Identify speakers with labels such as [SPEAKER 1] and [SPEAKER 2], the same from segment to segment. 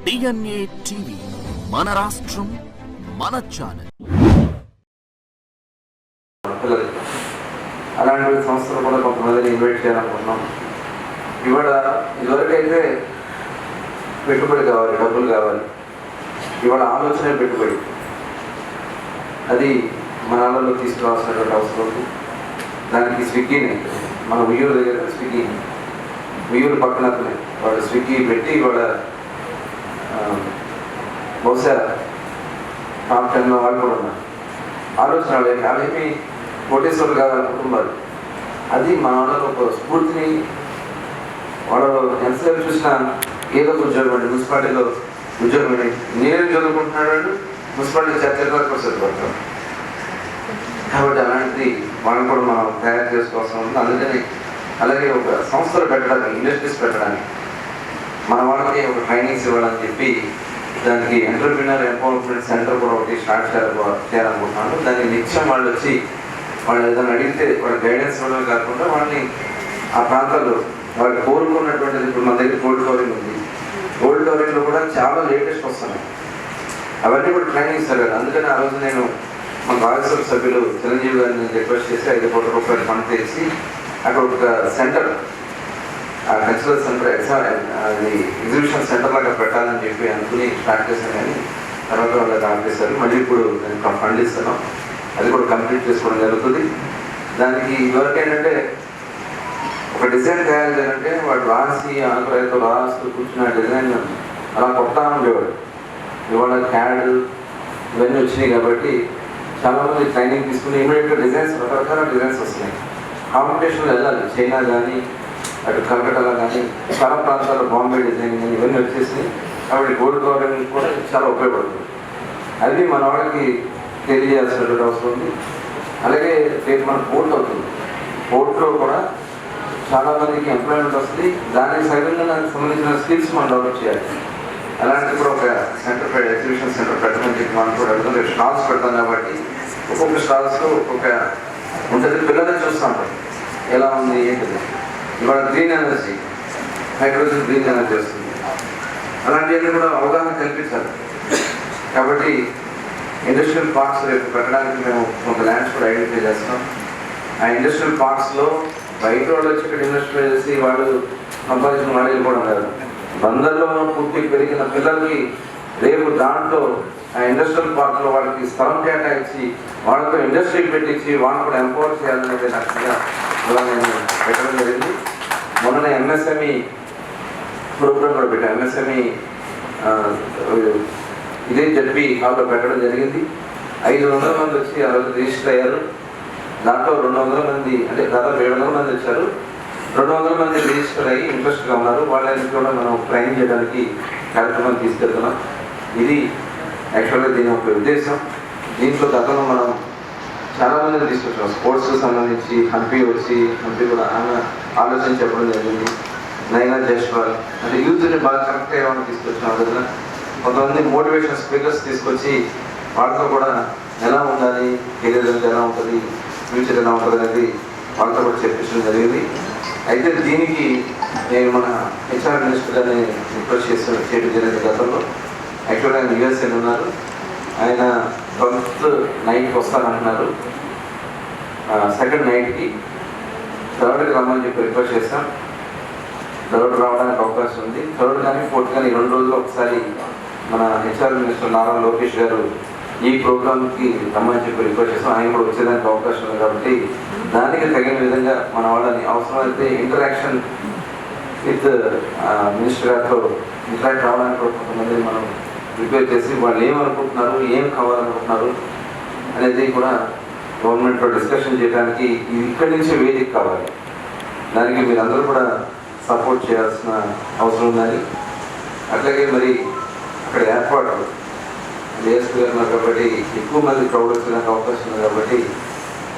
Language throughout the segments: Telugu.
[SPEAKER 1] DNA TV, మన రాష్ట్రం మన ఛానల్.
[SPEAKER 2] అలాంటి సంస్థలు కూడా కొంతమందిని ఇన్వైట్ చేయాలనుకుంటున్నాం. ఇవాళ ఇదివరకైతే పెట్టుబడి కావాలి, డబ్బులు కావాలి. ఇవాళ ఆలోచన పెట్టుబడి, అది మన వాళ్ళలో తీసుకురావాల్సినటువంటి అవసరం ఉంది. దానికి స్విగ్గీని, మన ఉయ్యూరు దగ్గర స్విగ్గీ, ఉయ్యూరు పక్కన వాళ్ళు స్విగ్గీ పెట్టి వాళ్ళ బహుశా టాప్ 10లో వాళ్ళు కూడా ఉన్నారు. ఆలోచన అవేమి కోటేశ్వర్లు కావాలనుకుంటున్నారు. అది మన వాళ్ళలో ఒక స్ఫూర్తిని, వాళ్ళు ఎంతసేపు చూసినా ఏదో ఒక ఉద్యోగం అండి, మున్సిపాలిటీలో ఉద్యోగం అండి, నేను చదువుకుంటున్నాడు, మున్సిపాలిటీ చర్చలు పడతాం. కాబట్టి అలాంటిది వాళ్ళని కూడా మనం తయారు చేసుకోవాల్సి ఉంది. అందుకని అలాగే ఒక సంస్థలు పెట్టడానికి, ఇండస్ట్రీస్ పెట్టడానికి మన వాళ్ళకి ఒక ట్రైనింగ్స్ ఇవ్వాలని చెప్పి దానికి ఎంటర్‌ప్రెన్యూర్ ఎంపవర్మెంట్ సెంటర్ కూడా ఒకటి స్టార్ట్ చేయాలనుకుంటున్నాను. దాన్ని నిత్యం వాళ్ళు వచ్చి వాళ్ళు ఏదైనా అడిగితే వాళ్ళ గైడెన్స్ ఇవ్వడం కాకుండా వాళ్ళని ఆ ప్రాంతాల్లో వాళ్ళు కోరుకున్నటువంటిది. ఇప్పుడు మన దగ్గర గోల్డ్ కవరింగ్ ఉంది, గోల్డ్ కవరింగ్లో కూడా చాలా లేటెస్ట్ వస్తున్నాయి. అవన్నీ కూడా ట్రైనింగ్ ఇస్తారు కదా. అందుకని ఆ రోజు నేను మన రాజ్యసభ సభ్యులు చిరంజీవి గారిని రిక్వెస్ట్ చేసి 5 కోట్ల రూపాయలు ఫండ్ తెచ్చి అక్కడ ఒక సెంటర్, కల్చరల్ సెంటర్, అది ఎగ్జిబిషన్ సెంటర్ లాగా పెట్టాలని చెప్పి అనుకుని స్టార్ట్ చేశాను. కానీ తర్వాత వాళ్ళకి ఆపేశారు. మళ్ళీ ఇప్పుడు నేను ఫండ్ ఇస్తున్నాం, అది కూడా కంప్లీట్ చేసుకోవడం జరుగుతుంది. దానికి ఇదివరకు ఏంటంటే ఒక డిజైన్ తయారు చేయాలంటే వాడు రాసి ఆంధ్రతో రాస్తూ కూర్చున్న డిజైన్ అలా కొత్త ఉండేవాడు. ఇవాళ క్యాడ్ ఇవన్నీ వచ్చినాయి కాబట్టి చాలామంది ట్రైనింగ్ తీసుకుని ఇమీడియట్గా డిజైన్స్, రకరకాల డిజైన్స్ వస్తున్నాయి. కాంపిటీషన్లో వెళ్ళాలి, చైనా కానీ అటు కలకటాలో కానీ చాలా ప్రాంతాల్లో బాంబే డిజైనింగ్ కానీ ఇవన్నీ వచ్చేసి కాబట్టి గోల్డ్ కవరింగ్ కూడా చాలా ఉపయోగపడుతుంది. అది మన వాళ్ళకి తెలియజేయాల్సినటువంటి అవసరం ఉంది. అలాగే రేపు మన పోర్ట్ అవుతుంది, పోర్ట్లో కూడా చాలామందికి ఎంప్లాయ్మెంట్ వస్తుంది. దానికి సైతంగా దానికి సంబంధించిన స్కిల్స్ మనం డెవలప్ చేయాలి. అలాంటి కూడా ఒక సెంటర్, ఎగ్జిబిషన్ సెంటర్ పెట్టమని చెప్పి మనం కూడా అడుగుతాం. రేపు స్టాల్స్ పెడతాం కాబట్టి ఒక్కొక్క స్టాల్స్లో ఒక్కొక్క ఉంటుంది. పిల్లలని చూస్తాం ఎలా ఉంది ఏంటిది. ఇవాళ green energy, hydrogen green energy వస్తుంది. అలాంటివన్నీ కూడా అవగాహన కల్పించాలి. కాబట్టి ఇండస్ట్రియల్ పార్క్స్ రేపు పెట్టడానికి మేము కొంత ల్యాండ్స్ కూడా ఐడెంటిఫై చేస్తాం. ఆ ఇండస్ట్రియల్ పార్క్స్లో బయట వాళ్ళు వచ్చి ఇక్కడ ఇన్వెస్ట్ చేసి వాళ్ళు సంపాదించిన వాళ్ళు కూడా ఉన్నారు. బందర్లో పుట్టి పెరిగిన పిల్లలకి రేపు దాంట్లో ఆ ఇండస్ట్రియల్ పార్క్లో వాళ్ళకి స్థలం కేటాయించి వాళ్ళతో ఇండస్ట్రీ పెట్టించి వాళ్ళని కూడా ఎంపవర్ చేయాలనేది లక్ష్యంగా ఇలా నేను పెట్టడం జరిగింది. మొన్న ఎంఎస్ఎంఈ ప్రోగ్రామ్ కూడా పెట్టాను. ఎంఎస్ఎంఈ ఇదే చెప్పి హాల్లో పెట్టడం జరిగింది. 500 మంది వచ్చి ఆ రోజు రిజిస్టర్ అయ్యారు. దాంట్లో 200 మంది, అంటే దాదాపు 700 మంది వచ్చారు. 200 మంది రిజిస్టర్ అయ్యి ఇంట్రెస్ట్గా ఉన్నారు. వాళ్ళని కూడా మనం ట్రైనింగ్ చేయడానికి కార్యక్రమాన్ని తీసుకెళ్తున్నాం. ఇది యాక్చువల్గా దీని ఒక ఉద్దేశం. దీంట్లో గతంలో మనం చాలామంది తీసుకొచ్చాం. స్పోర్ట్స్కి సంబంధించి హంపి కూడా ఆమె ఆలోచన చెప్పడం జరిగింది. నైనా జైస్వాల్ అంటే యూత్ని బాగా కరెక్ట్ అయ్యేవాళ్ళని తీసుకొచ్చాం. అందులో కొంతమంది మోటివేషన్ స్పీకర్స్ తీసుకొచ్చి వాళ్ళతో కూడా ఎలా ఉండాలి, కెరీర్ ఎలా ఉంటుంది, ఫ్యూచర్ ఎలా ఉంటుంది అనేది వాళ్ళతో కూడా చెప్పించడం జరిగింది. అయితే దీనికి నేను మన హెచ్ఆర్ మినిస్టర్ గారిని రిక్వెస్ట్ చేయడం జరిగింది గతంలో. యాక్చువల్గా ఆయన యూఎస్ఏ ఉన్నారు. ఆయన 12th నైట్కి వస్తారంటున్నారు. 2nd నైట్కి 3rd రమ్మని చెప్పి రిక్వెస్ట్ చేస్తాం. 3rd రావడానికి అవకాశం ఉంది. 3rd కానీ 4th కానీ 2 రోజుల్లో ఒకసారి మన హెచ్ఆర్ మినిస్టర్ నారా లోకేష్ గారు ఈ ప్రోగ్రామ్కి రమ్మని చెప్పి రిక్వెస్ట్ చేస్తాం. ఆయన కూడా వచ్చేదానికి అవకాశం ఉంది. కాబట్టి దానికి తగిన విధంగా మన వాళ్ళని అవసరమైతే ఇంటరాక్షన్ విత్ మినిస్టర్ గారితో ఇంటరాక్ట్ అవ్వడానికి కూడా కొంతమంది మనం ప్రిపేర్ చేసి వాళ్ళు ఏమనుకుంటున్నారు, ఏం కావాలనుకుంటున్నారు అనేది కూడా గవర్నమెంట్లో డిస్కషన్ చేయడానికి ఇక్కడి నుంచే వేదిక కావాలి. దానికి మీరందరూ కూడా సపోర్ట్ చేయాల్సిన అవసరం ఉందని. అట్లాగే మరి అక్కడ ఏర్పాటు డిఎస్పీ గారు ఉన్నారు కాబట్టి ఎక్కువ మంది క్రౌడ్ వచ్చేదానికి అవకాశం ఉంది. కాబట్టి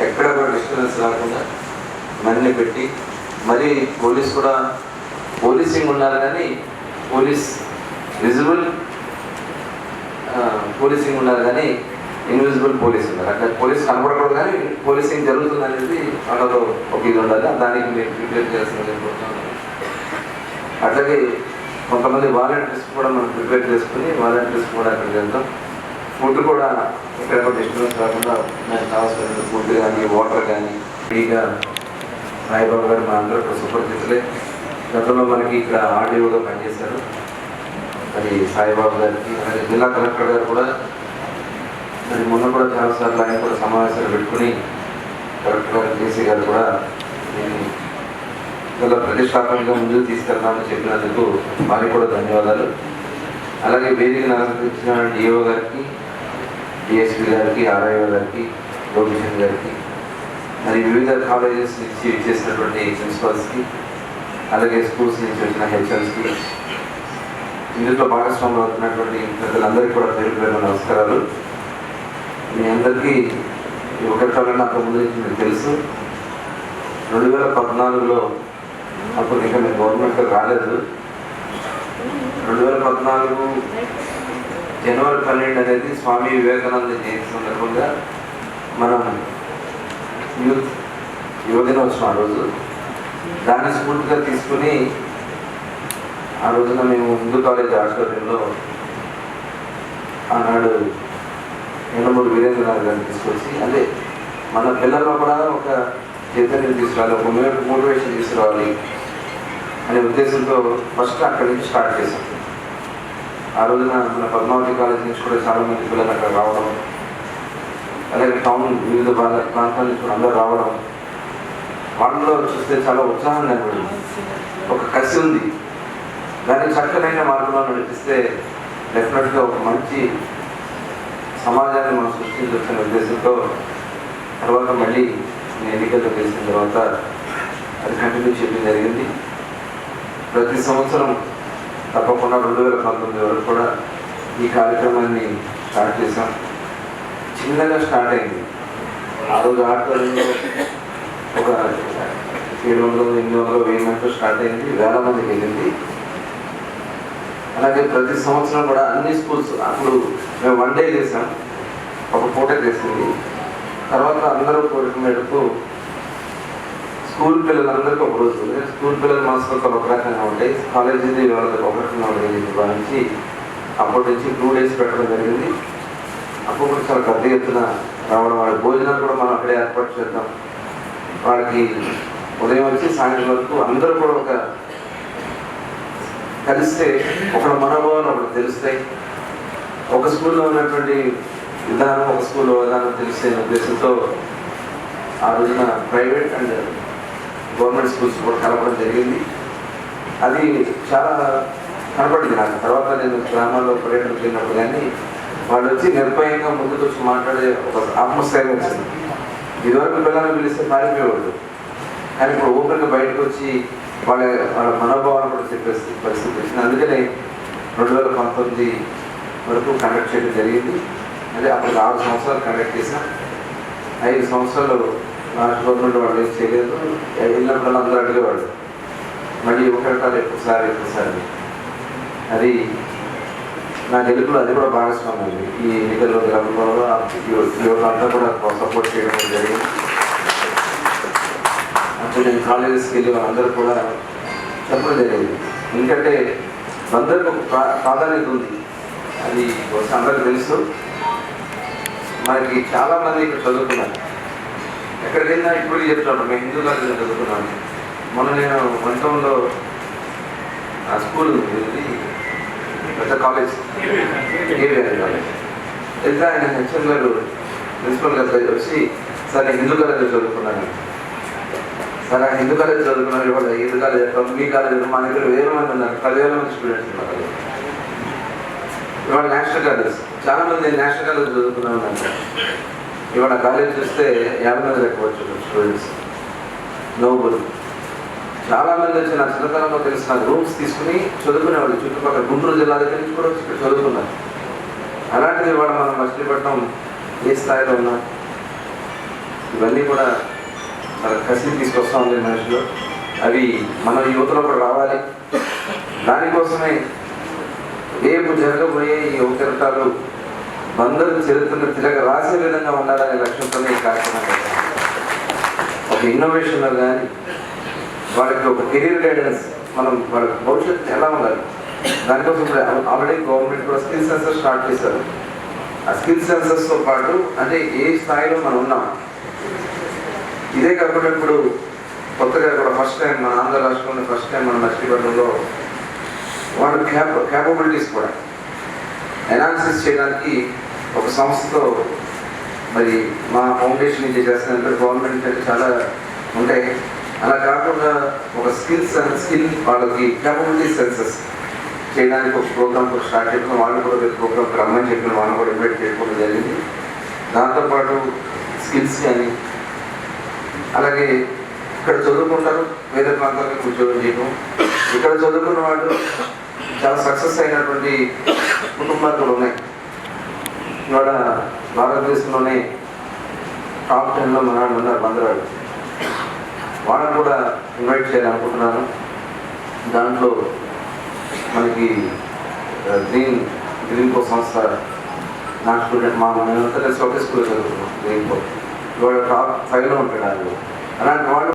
[SPEAKER 2] ఎక్కడ కూడా డిస్టర్బెన్స్ రాకుండా మనీ పెట్టి, మరి పోలీస్ కూడా పోలీసింగ్ ఉన్నారు కానీ పోలీస్ విజిబుల్ పోలీసింగ్ ఉన్నారు కానీ ఇన్విజిబుల్ పోలీస్ ఉన్నారు. అక్కడ పోలీస్ కనపడకూడదు కానీ పోలీసింగ్ జరుగుతుంది అనేది వాళ్ళలో ఒక ఇది ఉండాలి. దానికి మీరు ప్రిపేర్ చేయాల్సింది. అట్లాగే కొంతమంది వాలంటీర్స్ కూడా మనం ప్రిపేర్ చేసుకుని వాలంటీర్స్ కూడా అక్కడికి వెళ్తాం. ఫుడ్ కూడా ఎక్కడ డిస్టర్బెన్స్ రాకుండా నాకు కావాల్సిన ఫుడ్ కానీ వాటర్ కానీ ఫ్రీగా సాయిబాబా గారు మా అందరూ కూడా సుపరిచితులే. గతంలో మనకి ఇక్కడ ఆర్డీఓగా పనిచేశారు. మరి సాయిబాబా గారికి అలాగే జిల్లా కలెక్టర్ గారు కూడా మరి మొన్న కూడా చాలాసార్లు ఆయన కూడా సమావేశాలు పెట్టుకుని కలెక్టర్ గారు జేసీ గారు కూడా దీన్ని ఇలా ప్రతిష్టాత్మకంగా ముందుకు తీసుకెళ్తామని చెప్పినందుకు వారికి కూడా ధన్యవాదాలు. అలాగే వేదికను అలంకరించిన డిఓ గారికి, డిఎస్పీ గారికి, ఆర్ఐఓ గారికి, గోపిచంద్ గారికి, మరి వివిధ కాలేజెస్ నుంచి ఇచ్చేసినటువంటి ప్రిన్సిపల్స్కి, అలాగే స్కూల్స్ నుంచి వచ్చిన హెచ్ఎంస్కి, ఇందులో భాగస్వాములు అవుతున్నటువంటి ప్రజలందరికీ కూడా పేరు పేరు నమస్కారాలు. మీ అందరికీ ఒకటాలని అంతకు ముందు నుంచి మీకు తెలుసు. 2014లో అప్పుడు ఇంకా మేము గవర్నమెంట్ రాలేదు. 2014 జనవరి 12 అనేది స్వామి వివేకానంద జయంతి సందర్భంగా మనం యువ దినోత్సవం ఆ రోజు. దాన్ని స్ఫూర్తిగా తీసుకుని ఆ రోజున మేము హిందూ కాలేజ్ ఆడిటోరియంలో ఆనాడు ఎండమూరి వీరేంద్రనాథ్ గారిని తీసుకొచ్చి, అదే మన పిల్లల్లో కూడా ఒక చైతన్యం తీసుకురావాలి, ఒక మోటివేషన్ తీసుకురావాలి అనే ఉద్దేశంతో ఫస్ట్ అక్కడి నుంచి స్టార్ట్ చేశాం. ఆ రోజున మన పద్మావతి కాలేజ్ నుంచి కూడా చాలామంది పిల్లలు అక్కడ రావడం, అలాగే టౌన్ వివిధ ప్రాంతాల నుంచి కూడా అందరూ రావడం, వాళ్ళలో చూస్తే చాలా ఉత్సాహంగా కనబడింది. ఒక కసి ఉంది. దాన్ని చక్కనైన మార్గంలో నడిపిస్తే డెఫినెట్గా ఒక మంచి సమాజాన్ని మనం సృష్టించవచ్చనే ఉద్దేశంతో తర్వాత మళ్ళీ ఎన్నికల్లో గెలిచిన తర్వాత అది కంటిన్యూ చేయడం జరిగింది. ప్రతి సంవత్సరం తప్పకుండా 2019 వరకు కూడా ఈ కార్యక్రమాన్ని స్టార్ట్ చేశాం. చిన్నగా స్టార్ట్ అయింది. ఆ రోజు ఆటోలో ఒక 700, 800, 1000 మందితో స్టార్ట్ అయింది. వేల మందికి వెళ్ళింది. అలాగే ప్రతి సంవత్సరం కూడా అన్ని స్కూల్స్, అప్పుడు మేము 1 డే చేసాం, ఒక పూట చేసింది. తర్వాత అందరూ కోరిక మేరకు స్కూల్ పిల్లలందరికీ ఒక రోజు, స్కూల్ పిల్లల మనసులో ఒక రకంగా ఉంటాయి, కాలేజీ వాళ్ళకి ఒక రకంగా ఉంటుంది భావించి అప్పటి నుంచి 2 days పెట్టడం జరిగింది. అప్పుడు కూడా చాలా పెద్ద ఎత్తున రావడం, వాళ్ళ భోజనాలు కూడా మనం అక్కడే ఏర్పాటు చేద్దాం. వాళ్ళకి ఉదయం వచ్చి సాయంత్రం వరకు అందరూ కూడా ఒక కలిస్తే ఒకళ్ళ మనోభావాలు ఒకటి తెలుస్తాయి. ఒక స్కూల్లో ఉన్నటువంటి విధానం ఒక స్కూల్లో విధానం తెలిసే ఉద్దేశంతో ఆ రోజున ప్రైవేట్ అండ్ గవర్నమెంట్ స్కూల్స్ కూడా కలపడం జరిగింది. అది చాలా కనపడింది నాకు. తర్వాత నేను గ్రామాల్లో పర్యటనకు వెళ్ళినప్పుడు కానీ వాళ్ళు వచ్చి నిర్భయంగా ముందుకు వచ్చి మాట్లాడే ఒక ఆత్మస్థైర్యం వచ్చింది. ఇదివరకు పిల్లల్ని పిలిస్తే పారిపోయేవాళ్ళు, కానీ ఇప్పుడు ఓపెన్గా బయటకు వచ్చి వాళ్ళ మనోభావాలను కూడా చెప్పేసి పరిస్థితి వచ్చింది. అందుకనే 2019 వరకు కండక్ట్ చేయడం జరిగింది. అదే అప్పుడు 6 సంవత్సరాలు కండక్ట్ చేసాం. 5 సంవత్సరాలు రాష్ట్ర గవర్నమెంట్ వాళ్ళు ఏం చేయలేదు. వెళ్ళినప్పుడు అందరూ అడిగేవాళ్ళు మళ్ళీ ఒకటాలు ఎక్కువసారి. అది నా గెలుపులో అది కూడా భాగస్వామ్యం. ఈ ఎన్నికల్లో గెలవడంలో యువతంతా కూడా సపోర్ట్ చేయడం జరిగింది. అప్పుడు నేను కాలేజెస్కి వెళ్ళి వాళ్ళందరూ కూడా చెప్పడం జరిగింది. ఎందుకంటే అందరికీ ఒక ప్రాధాన్యత ఉంది. అది అందరికీ తెలుసు. మనకి చాలామంది ఇక్కడ చదువుకున్నారు. ఎక్కడికైనా ఇప్పుడు చెప్తాను, మేము హిందూ కాలేజీలో చదువుకున్నాను. మొన్న నేను వంటంలో ఆ స్కూల్ ఉంది, పెద్ద కాలేజ్, ఏవిఆర్ కాలేజ్ వెళ్తే ఆయన హెచ్ఎం గారు ప్రిన్సిపల్ గారు వచ్చి, సార్ నేను హిందూ కాలేజీలో చదువుకున్నాను. సార్ ఆ హిందూ కాలేజ్ చదువుకున్నారు, ఇవాళ హిందూ కాలేజ్ మీ కాలేజ్ మా దగ్గర 1000 మంది ఉన్నారు, 10,000 మంది స్టూడెంట్స్ ఉన్నారు. ఇవాళ నేషనల్ కాలేజ్, చాలామంది నేషనల్ కాలేజ్ చదువుకున్నాను అంటారు. ఇవాళ కాలేజ్ చూస్తే 50 మంది లెక్కవచ్చు స్టూడెంట్స్. నోబుల్ చాలామంది వచ్చి నా చిన్నతనంలో తెలిసిన రూమ్స్ తీసుకుని చదువుకునేవాళ్ళు. చుట్టుపక్కల గుంటూరు జిల్లా దగ్గర నుంచి కూడా వచ్చి ఇక్కడ చదువుకున్నారు. అలాంటిది ఇవాళ మనం మచిలీపట్నం ఏ స్థాయిలో ఉన్నాం. ఇవన్నీ కూడా చాలా కసి తీసుకొస్తా ఉంది మనుషులు. అవి మన యువతలో కూడా రావాలి. దానికోసమే రేపు జరగబోయే ఈ యువకరటాలు బందరు చరిత్రను తిరగ రాసే విధంగా ఉండాలనే లక్ష్యంతోనే ఈ కార్యక్రమం చేస్తాం. ఒక ఇన్నోవేషన్లో కానీ వాళ్ళకి ఒక కెరీర్ గైడెన్స్, మనం వాళ్ళ భవిష్యత్తు ఎలా ఉండాలి, దానికోసం ఇప్పుడు ఆల్రెడీ గవర్నమెంట్ కూడా స్కిల్ సెన్సర్ స్టార్ట్ చేశారు. ఆ స్కిల్ సెన్సర్స్తో పాటు అంటే ఏ స్థాయిలో మనం ఉన్నాం, ఇదే కాకుండా ఇప్పుడు కొత్తగా కూడా ఫస్ట్ టైం మన ఆంధ్ర రాష్ట్రంలో ఫస్ట్ టైం మన మచిలీపట్నంలో వాళ్ళ క్యాపబిలిటీస్ కూడా ఎనాలిసిస్ చేయడానికి ఒక సంస్థతో మరి మా ఫౌండేషన్ నుంచి చేస్తున్నట్టు గవర్నమెంట్ అంటే చాలా ఉంటాయి. అలా కాకుండా ఒక స్కిల్ వాళ్ళకి క్యాపబిలిటీ సెన్సెస్ చేయడానికి ఒక ప్రోగ్రామ్ కూడా స్టార్ట్ చేయడం, వాళ్ళు కూడా ప్రోగ్రామ్ రమ్మని చెప్పిన వాళ్ళు కూడా ఇన్వైట్ చేయడం జరిగింది. దాంతోపాటు స్కిల్స్ కానీ అలాగే ఇక్కడ చదువుకుంటారు, వేరే ప్రాంతాలకు ఉద్యోగం చేయడం, ఇక్కడ చదువుకున్న వాళ్ళు చాలా సక్సెస్ అయినటువంటి కుటుంబాలు కూడా ఉన్నాయి. ఇవాళ భారతదేశంలోనే టాప్ 10లో మన వాళ్ళు ఉన్నారు, బంధురాలు. వాళ్ళని కూడా ఇన్వైట్ చేయాలనుకుంటున్నాను. దాంట్లో మనకి గ్రీన్కో సంస్థ నా స్టూడెంట్ మేమంతా కలిసి ఒకే స్కూల్లో చదువుతున్నాం. గ్రీన్కో ఇవాళ టాప్ 5లో ఉంటాడు. అలాంటి వాళ్ళు